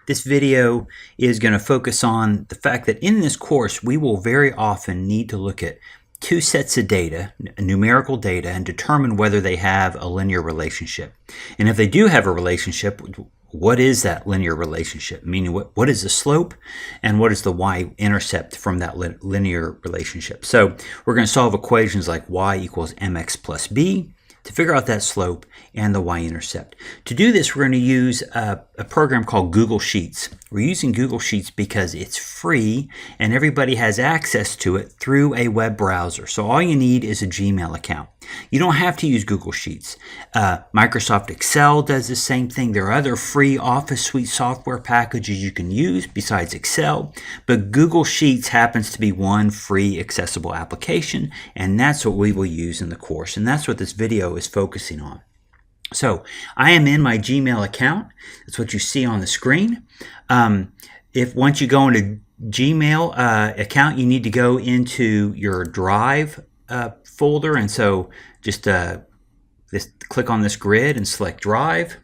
This video is going to focus on the fact that in this course, we will very often need to look at two sets of data, numerical data, and determine whether they have a linear relationship. And if they do have a relationship, what is that linear relationship? Meaning, what is the slope and what is the y-intercept from that linear relationship? So we're going to solve equations like y equals mx plus b to figure out that slope and the y-intercept. To do this, we're going to use a program called Google Sheets. We're using Google Sheets because it's free and everybody has access to it through a web browser. So all you need is a Gmail account. You don't have to use Google Sheets. Microsoft Excel does the same thing. There are other free Office Suite software packages you can use besides Excel, but Google Sheets happens to be one free accessible application, and that's what we will use in the course, and that's what this video is focusing on. So I am in my Gmail account. That's what you see on the screen. If once you go into Gmail account, you need to go into your Drive folder, and so just click on this grid and select Drive.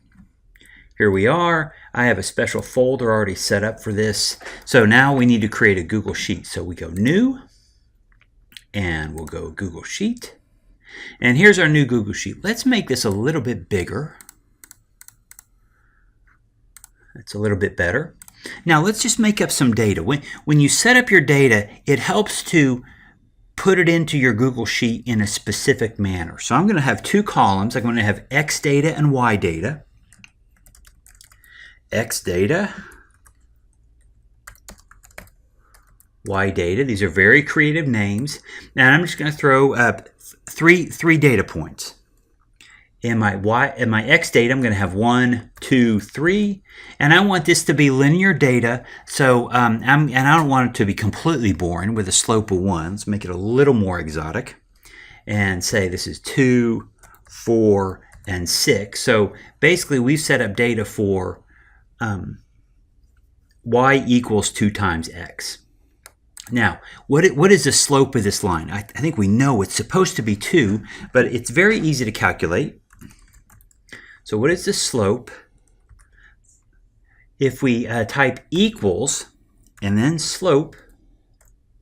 Here we are. I have a special folder already set up for this. So now we need to create a Google Sheet. So we go New, and we'll go Google Sheet. And here's our new Google Sheet. Let's make this a little bit bigger. That's a little bit better. Now let's just make up some data. When you set up your data, it helps to put it into your Google Sheet in a specific manner. So I'm going to have two columns. I'm going to have X data and Y data. X data, Y data. These are very creative names. And I'm just going to throw up three data points. In my X data, I'm going to have 1, 2, 3, and I want this to be linear data. So and I don't want it to be completely boring with a slope of 1. Let's make it a little more exotic, and say this is 2, 4, and 6. So basically, we've set up data for y equals 2 times x. Now, what is the slope of this line? I think we know it's supposed to be 2, but it's very easy to calculate. So what is the slope? If we type equals and then slope,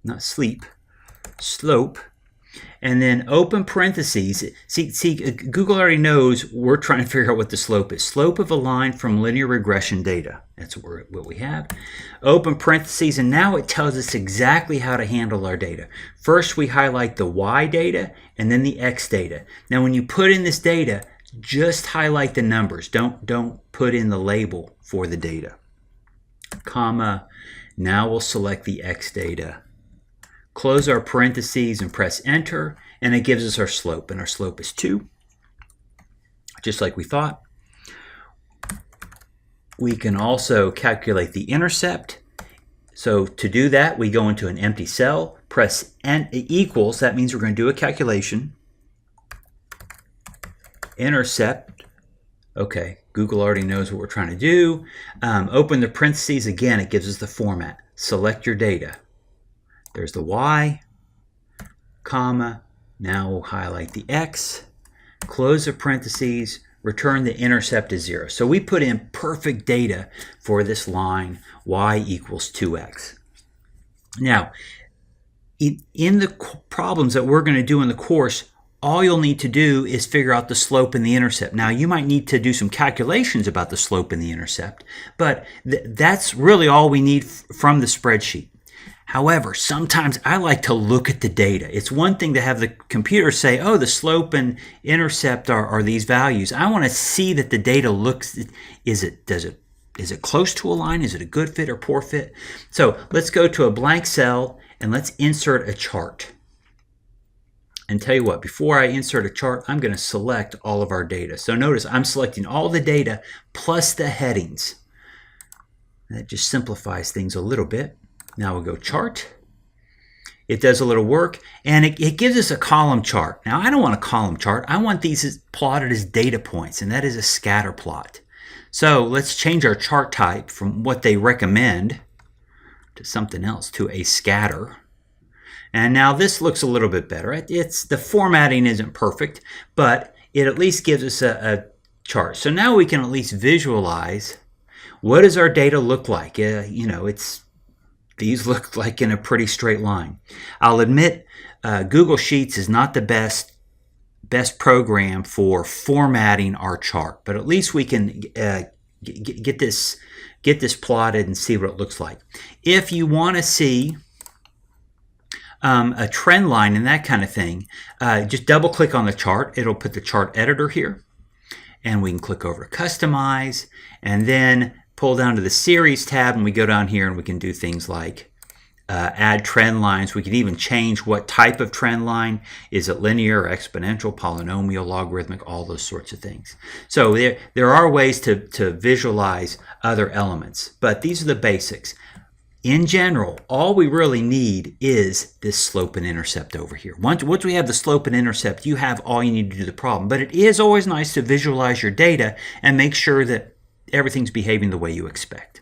not sleep, slope, and then open parentheses. See, Google already knows we're trying to figure out what the slope is. Slope of a line from linear regression data. That's what we have. Open parentheses, and now it tells us exactly how to handle our data. First, we highlight the Y data and then the X data. Now, when you put in this data, just highlight the numbers. Don't put in the label for the data. Comma. Now we'll select the X data. Close our parentheses and press enter, and it gives us our slope, and our slope is 2, just like we thought. We can also calculate the intercept. So to do that, we go into an empty cell, press equals. That means we're going to do a calculation. Intercept. Okay, Google already knows what we're trying to do. Open the parentheses. Again, it gives us the format. Select your data. There's the Y, comma. Now we'll highlight the X. Close the parentheses. Return the intercept as 0. So we put in perfect data for this line, y equals 2x. Now, in the problems that we're going to do in the course, all you'll need to do is figure out the slope and the intercept. Now, you might need to do some calculations about the slope and the intercept, but that's really all we need from the spreadsheet. However, sometimes I like to look at the data. It's one thing to have the computer say, oh, the slope and intercept are these values. I want to see that the data looks, is it close to a line? Is it a good fit or poor fit? So let's go to a blank cell and let's insert a chart. And tell you what, before I insert a chart, I'm going to select all of our data. So notice I'm selecting all the data plus the headings. That just simplifies things a little bit. Now we'll go chart. It does a little work, and it gives us a column chart. Now I don't want a column chart. I want these plotted as data points, and that is a scatter plot. So let's change our chart type from what they recommend to something else, to a scatter. And now this looks a little bit better. The formatting isn't perfect, but it at least gives us a chart. So now we can at least visualize What does our data look like? These look like in a pretty straight line. I'll admit Google Sheets is not the best program for formatting our chart, but at least we can get this plotted and see what it looks like. If you want to see a trend line and that kind of thing, just double click on the chart. It'll put the chart editor here, and we can click over to customize and then pull down to the series tab, and we go down here and we can do things like add trend lines. We can even change what type of trend line. Is it linear, exponential, polynomial, logarithmic, all those sorts of things. So there are ways to visualize other elements, but these are the basics. In general, all we really need is this slope and intercept over here. Once we have the slope and intercept, you have all you need to do the problem. But it is always nice to visualize your data and make sure that everything's behaving the way you expect.